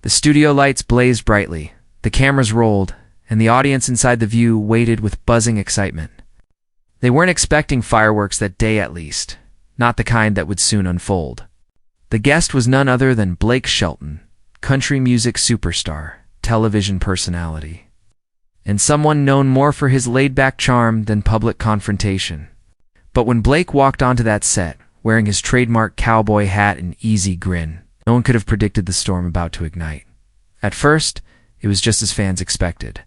The studio lights blazed brightly, the cameras rolled, and the audience inside the View waited with buzzing excitement. They weren't expecting fireworks that day at least, not the kind that would soon unfold. The guest was none other than Blake Shelton, country music superstar, television personality, and someone known more for his laid-back charm than public confrontation. But when Blake walked onto that set, wearing his trademark cowboy hat and easy grin, no one could have predicted the storm about to ignite. At first, it was just as fans expected.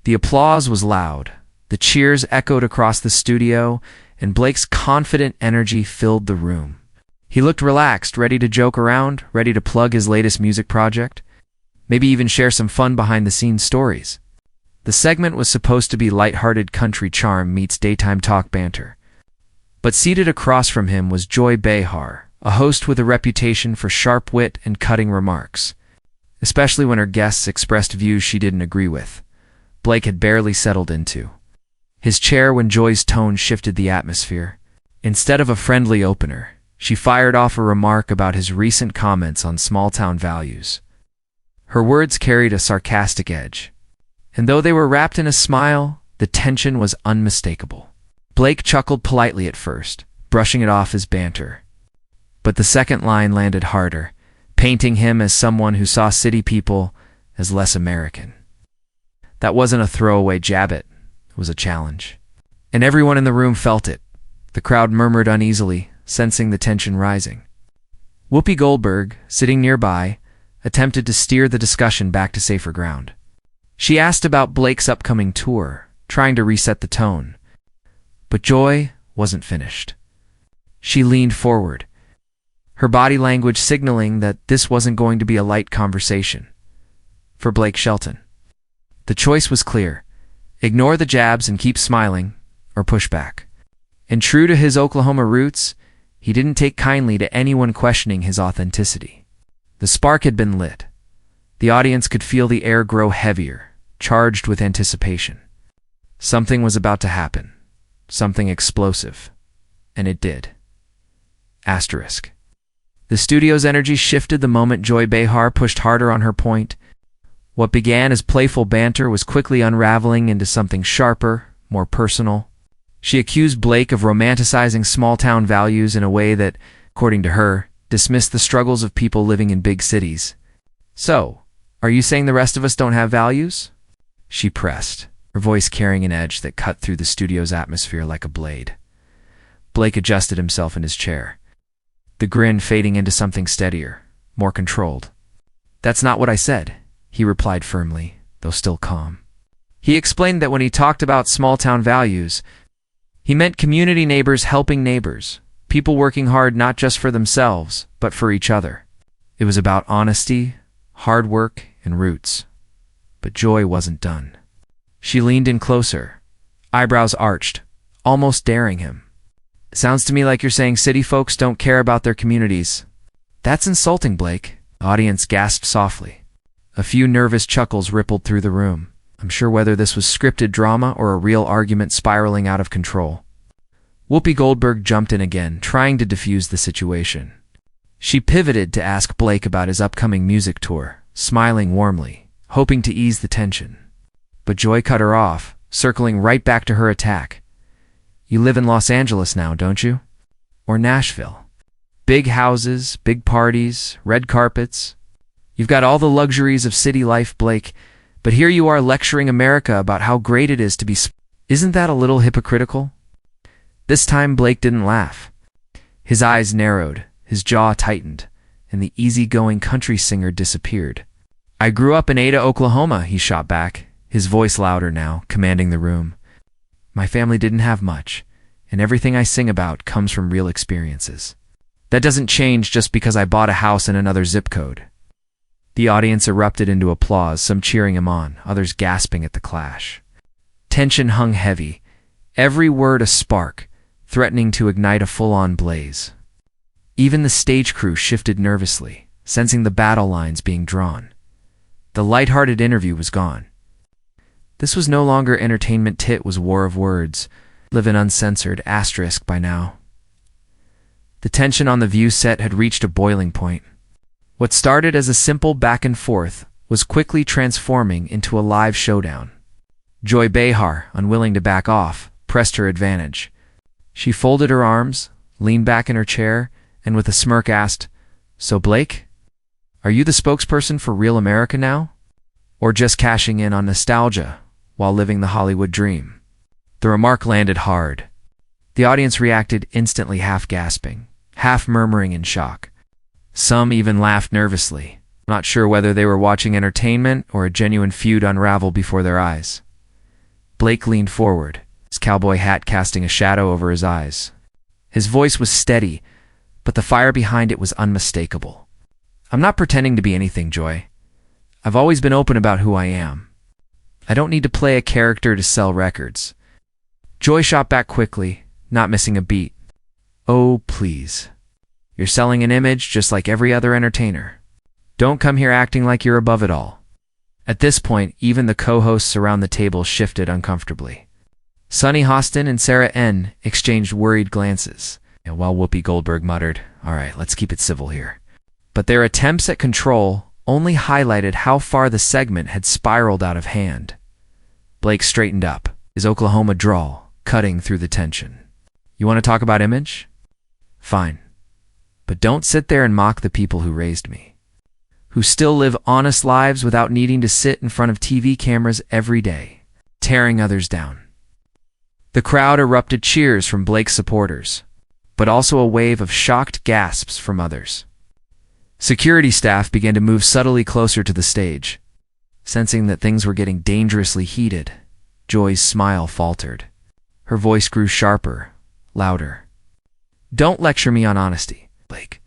The applause was loud, the cheers echoed across the studio, and Blake's confident energy filled the room. He looked relaxed, ready to joke around, ready to plug his latest music project, maybe even share some fun behind-the-scenes stories. The segment was supposed to be lighthearted country charm meets daytime talk banter. But seated across from him was Behar, a host with a reputation for sharp wit and cutting remarks, especially when her guests expressed views she didn't agree with. Blake had barely settled into his chair when Joy's tone shifted the atmosphere. Instead of a friendly opener, she fired off a remark about his recent comments on small-town values. Her words carried a sarcastic edge, and though they were wrapped in a smile, the tension was unmistakable. Blake chuckled politely at first, brushing it off as banter. But the second line landed harder, painting him as someone who saw city people as less American. That wasn't a throwaway jab it was a challenge. And everyone in the room felt it. The crowd murmured uneasily, sensing the tension rising. Whoopi Goldberg, sitting nearby, attempted to steer the discussion back to safer ground. She asked about Blake's upcoming tour, trying to reset the tone. But Joy wasn't finished. She leaned forward, her body language signaling that this wasn't going to be a light conversation. For Blake Shelton, the choice was clear. Ignore the jabs and keep smiling, or push back. And true to his Oklahoma roots, he didn't take kindly to anyone questioning his authenticity. The spark had been lit. The audience could feel the air grow heavier, charged with anticipation. Something was about to happen. Something explosive. And it did. Asterisk. The studio's energy shifted the moment Joy Behar pushed harder on her point. What began as playful banter was quickly unraveling into something sharper, more personal. She accused Blake of romanticizing small-town values in a way that, according to her, dismissed the struggles of people living in big cities. "So, are you saying the rest of us don't have values?" she pressed, her voice carrying an edge that cut through the studio's atmosphere like a blade. Blake adjusted himself in his chair, the grin fading into something steadier, more controlled. "That's not what I said," he replied firmly, though still calm. He explained that when he talked about small-town values, he meant community neighbors helping neighbors, people working hard not just for themselves, but for each other. It was about honesty, hard work, and roots. But Joy wasn't done. She leaned in closer, eyebrows arched, almost daring him. "Sounds to me like you're saying city folks don't care about their communities." "That's insulting, Blake." The audience gasped softly. A few nervous chuckles rippled through the room, unsure whether this was scripted drama or a real argument spiraling out of control. Whoopi Goldberg jumped in again, trying to defuse the situation. She pivoted to ask Blake about his upcoming music tour, smiling warmly, hoping to ease the tension. But Joy cut her off, circling right back to her attack. "You live in Los Angeles now, don't you? Or Nashville? Big houses, big parties, red carpets. You've got all the luxuries of city life, Blake, but here you are lecturing America about how great it is to be Isn't that a little hypocritical?" This time Blake didn't laugh. His eyes narrowed, his jaw tightened, and the easygoing country singer disappeared. "I grew up in Ada, Oklahoma," he shot back, his voice louder now, commanding the room. "My family didn't have much, and everything I sing about comes from real experiences. That doesn't change just because I bought a house in another zip code." The audience erupted into applause, some cheering him on, others gasping at the clash. Tension hung heavy, every word a spark, threatening to ignite a full-on blaze. Even the stage crew shifted nervously, sensing the battle lines being drawn. The light-hearted interview was gone. This was no longer entertainment, it was war of words, live an uncensored asterisk by now. The tension on the View set had reached a boiling point. What started as a simple back and forth was quickly transforming into a live showdown. Joy Behar, unwilling to back off, pressed her advantage. She folded her arms, leaned back in her chair, and with a smirk asked, "So Blake, are you the spokesperson for real America now? Or just cashing in on nostalgia while living the Hollywood dream?" The remark landed hard. The audience reacted instantly, half gasping, half murmuring in shock. Some even laughed nervously, not sure whether they were watching entertainment or a genuine feud unravel before their eyes. Blake leaned forward, his cowboy hat casting a shadow over his eyes. His voice was steady, but the fire behind it was unmistakable. "I'm not pretending to be anything, Joy. I've always been open about who I am. I don't need to play a character to sell records." Joy shot back quickly, not missing a beat. "Oh, please. You're selling an image just like every other entertainer. Don't come here acting like you're above it all." At this point, even the co-hosts around the table shifted uncomfortably. Sunny Hostin and Sarah N. exchanged worried glances, while Whoopi Goldberg muttered, "All right, let's keep it civil here." But their attempts at control only highlighted how far the segment had spiraled out of hand. Blake straightened up, his Oklahoma drawl cutting through the tension. "You want to talk about image? Fine. But don't sit there and mock the people who raised me, who still live honest lives without needing to sit in front of TV cameras every day, tearing others down." The crowd erupted cheers from Blake's supporters, but also a wave of shocked gasps from others. Security staff began to move subtly closer to the stage. Sensing that things were getting dangerously heated, Joy's smile faltered. Her voice grew sharper, louder. "Don't lecture me on honesty, Blake.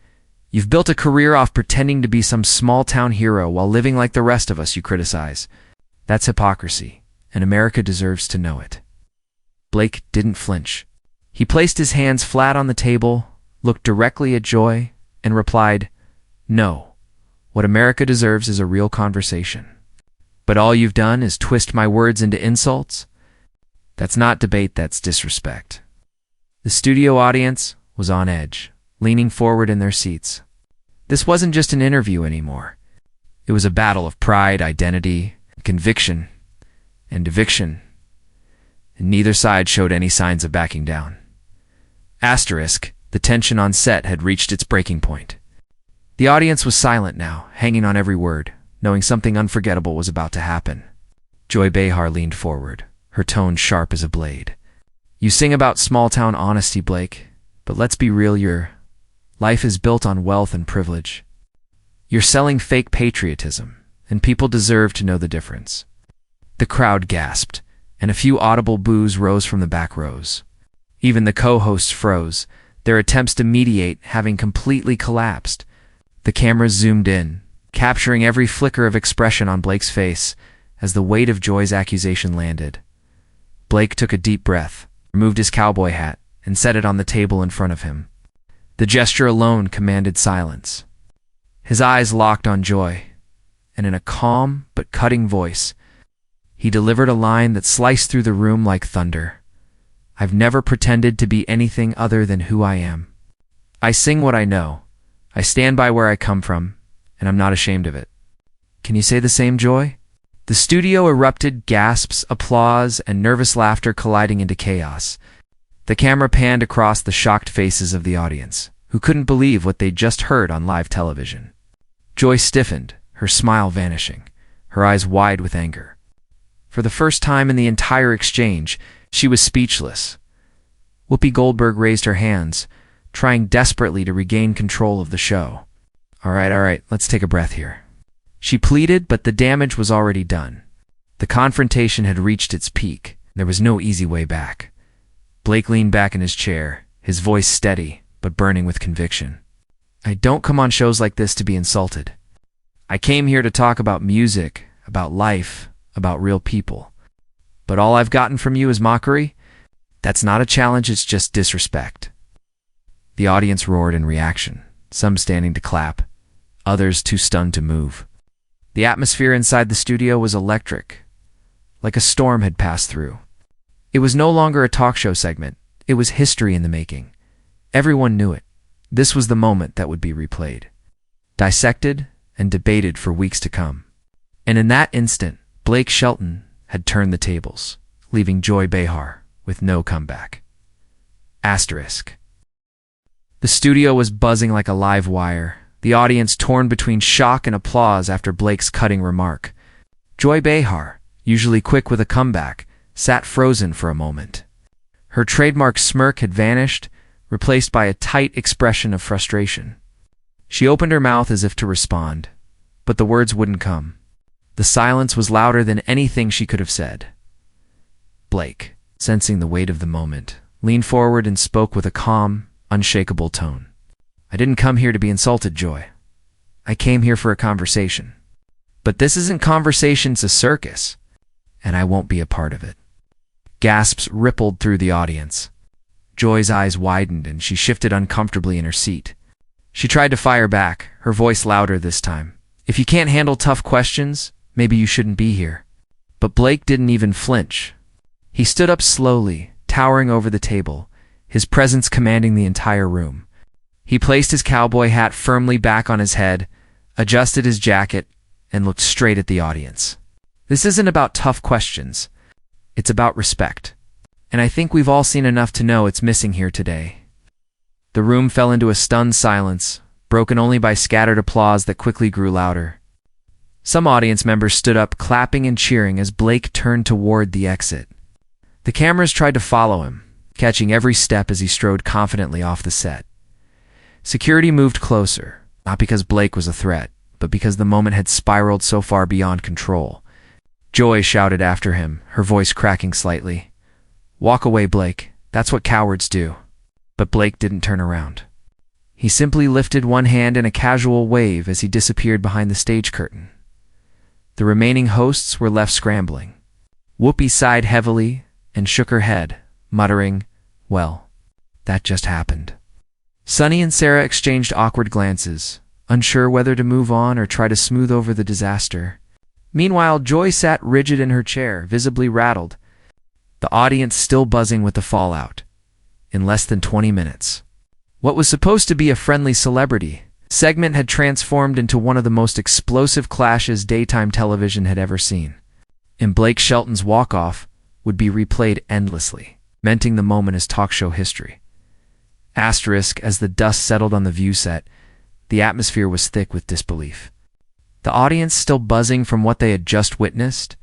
You've built a career off pretending to be some small-town hero while living like the rest of us you criticize. That's hypocrisy, and America deserves to know it." Blake didn't flinch. He placed his hands flat on the table, looked directly at Joy, and replied, "No. What America deserves is a real conversation. But all you've done is twist my words into insults? That's not debate, that's disrespect." The studio audience was on edge, leaning forward in their seats. This wasn't just an interview anymore. It was a battle of pride, identity, conviction, and eviction. And neither side showed any signs of backing down. Asterisk, the tension on set had reached its breaking point. The audience was silent now, hanging on every word, knowing something unforgettable was about to happen. Joy Behar leaned forward, her tone sharp as a blade. "You sing about small-town honesty, Blake, but let's be real, your life is built on wealth and privilege. You're selling fake patriotism, and people deserve to know the difference." The crowd gasped, and a few audible boos rose from the back rows. Even the co-hosts froze, their attempts to mediate having completely collapsed. The cameras zoomed in, capturing every flicker of expression on Blake's face as the weight of Joy's accusation landed. Blake took a deep breath, removed his cowboy hat, and set it on the table in front of him. The gesture alone commanded silence. His eyes locked on Joy, and in a calm but cutting voice, he delivered a line that sliced through the room like thunder. "I've never pretended to be anything other than who I am. I sing what I know. I stand by where I come from, and I'm not ashamed of it. Can you say the same, Joy?" The studio erupted, gasps, applause, and nervous laughter colliding into chaos. The camera panned across the shocked faces of the audience, who couldn't believe what they'd just heard on live television. Joy stiffened, her smile vanishing, her eyes wide with anger. For the first time in the entire exchange, she was speechless. Whoopi Goldberg raised her hands, trying desperately to regain control of the show. All right, let's take a breath here." She pleaded, but the damage was already done. The confrontation had reached its peak. There was no easy way back. Blake leaned back in his chair, his voice steady, but burning with conviction. "I don't come on shows like this to be insulted. I came here to talk about music, about life, about real people. But all I've gotten from you is mockery? That's not a challenge, it's just disrespect." The audience roared in reaction, some standing to clap, others too stunned to move. The atmosphere inside the studio was electric, like a storm had passed through. It was no longer a talk show segment, it was history in the making. Everyone knew it. This was the moment that would be replayed. dissected and debated for weeks to come. And in that instant, Blake Shelton had turned the tables, leaving Joy Behar with no comeback. Asterisk. The studio was buzzing like a live wire, the audience torn between shock and applause after Blake's cutting remark. Joy Behar, usually quick with a comeback, sat frozen for a moment. Her trademark smirk had vanished, replaced by a tight expression of frustration. She opened her mouth as if to respond, but the words wouldn't come. The silence was louder than anything she could have said. Blake, sensing the weight of the moment, leaned forward and spoke with a calm, unshakable tone. "I didn't come here to be insulted, Joy. I came here for a conversation. But this isn't conversation's a circus, and I won't be a part of it." Gasps rippled through the audience. Joy's eyes widened and she shifted uncomfortably in her seat. She tried to fire back, her voice louder this time. "If you can't handle tough questions, maybe you shouldn't be here." But Blake didn't even flinch. He stood up slowly, towering over the table, his presence commanding the entire room. He placed his cowboy hat firmly back on his head, adjusted his jacket, and looked straight at the audience. "This isn't about tough questions. It's about respect. And I think we've all seen enough to know it's missing here today." The room fell into a stunned silence, broken only by scattered applause that quickly grew louder. Some audience members stood up, clapping and cheering as Blake turned toward the exit. The cameras tried to follow him, catching every step as he strode confidently off the set. Security moved closer, not because Blake was a threat, but because the moment had spiraled so far beyond control. Joy shouted after him, her voice cracking slightly. "Walk away, Blake. That's what cowards do." But Blake didn't turn around. He simply lifted one hand in a casual wave as he disappeared behind the stage curtain. The remaining hosts were left scrambling. Whoopi sighed heavily and shook her head, muttering, "Well, that just happened." Sunny and Sarah exchanged awkward glances, unsure whether to move on or try to smooth over the disaster. Meanwhile, Joy sat rigid in her chair, visibly rattled, the audience still buzzing with the fallout. In less than 20 minutes, what was supposed to be a friendly celebrity segment had transformed into one of the most explosive clashes daytime television had ever seen. And Blake Shelton's walk-off would be replayed endlessly, cementing the moment as talk show history. Asterisk, as the dust settled on the view set, the atmosphere was thick with disbelief. The audience, still buzzing from what they had just witnessed,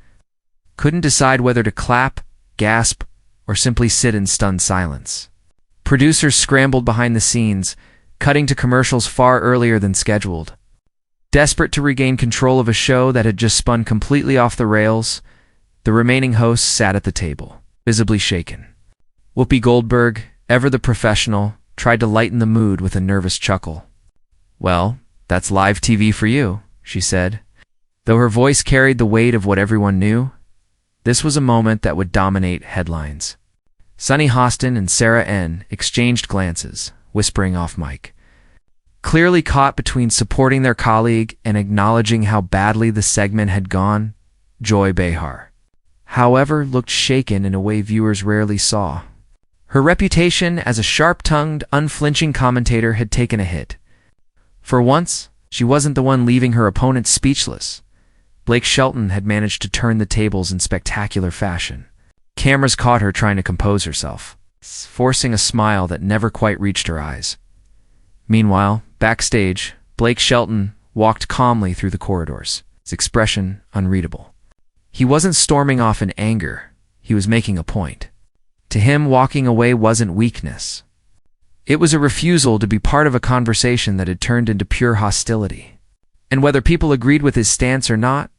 couldn't decide whether to clap, gasp, or simply sit in stunned silence. Producers scrambled behind the scenes, cutting to commercials far earlier than scheduled. Desperate to regain control of a show that had just spun completely off the rails, the remaining hosts sat at the table, visibly shaken. Whoopi Goldberg, ever the professional, tried to lighten the mood with a nervous chuckle. "Well, that's live TV for you," she said. Though her voice carried the weight of what everyone knew, this was a moment that would dominate headlines. Sunny Hostin and Sarah N. exchanged glances, whispering off mic. Clearly caught between supporting their colleague and acknowledging how badly the segment had gone, Joy Behar, however, looked shaken in a way viewers rarely saw. Her reputation as a sharp-tongued, unflinching commentator had taken a hit. For once, she wasn't the one leaving her opponent speechless. Blake Shelton had managed to turn the tables in spectacular fashion. Cameras caught her trying to compose herself, forcing a smile that never quite reached her eyes. Meanwhile, backstage, Blake Shelton walked calmly through the corridors, his expression unreadable. He wasn't storming off in anger, he was making a point. To him, walking away wasn't weakness. It was a refusal to be part of a conversation that had turned into pure hostility. And whether people agreed with his stance or not,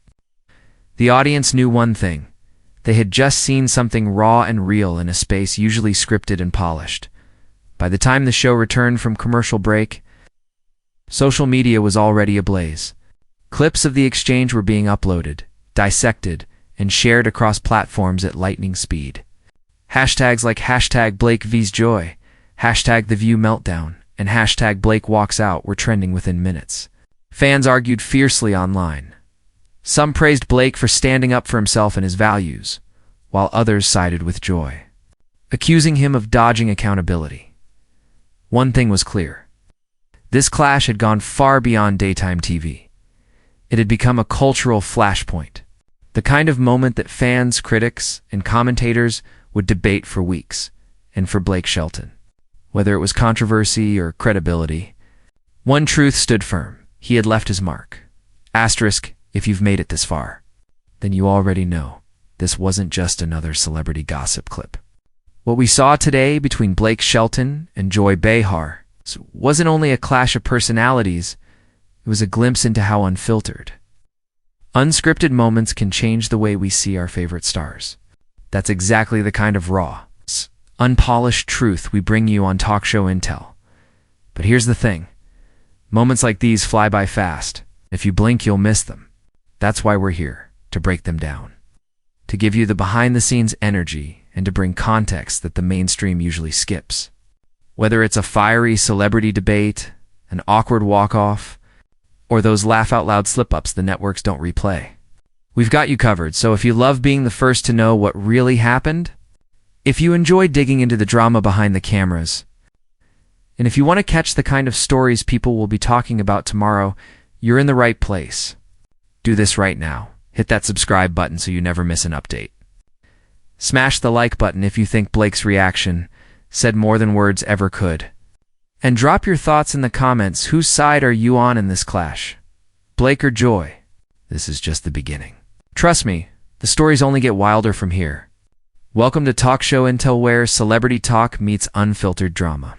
the audience knew one thing. They had just seen something raw and real in a space usually scripted and polished. By the time the show returned from commercial break, social media was already ablaze. Clips of the exchange were being uploaded, dissected, and shared across platforms at lightning speed. Hashtags like hashtag Blake vs. Joy, hashtag The View Meltdown, and hashtag Blake Walks Out were trending within minutes. Fans argued fiercely online. Some praised Blake for standing up for himself and his values, while others sided with Joy, accusing him of dodging accountability. One thing was clear. This clash had gone far beyond daytime TV. It had become a cultural flashpoint, the kind of moment that fans, critics, and commentators would debate for weeks. And for Blake Shelton, whether it was controversy or credibility, one truth stood firm. He had left his mark. Asterisk, if you've made it this far, then you already know this wasn't just another celebrity gossip clip. What we saw today between Blake Shelton and Behar wasn't only a clash of personalities, it was a glimpse into how unfiltered, unscripted moments can change the way we see our favorite stars. That's exactly the kind of raw, unpolished truth we bring you on Talk Show Intel. But here's the thing. Moments like these fly by fast. If you blink, you'll miss them. That's why we're here, to break them down, to give you the behind-the-scenes energy and to bring context that the mainstream usually skips. Whether it's a fiery celebrity debate, an awkward walk-off, or those laugh-out-loud slip-ups the networks don't replay, we've got you covered. So if you love being the first to know what really happened, if you enjoy digging into the drama behind the cameras, and if you want to catch the kind of stories people will be talking about tomorrow, you're in the right place. Do this right now. Hit that subscribe button so you never miss an update. Smash the like button if you think Blake's reaction said more than words ever could. And drop your thoughts in the comments. Whose side are you on in this clash? Blake or Joy? This is just the beginning. Trust me, the stories only get wilder from here. Welcome to Talk Show Intel, where celebrity talk meets unfiltered drama.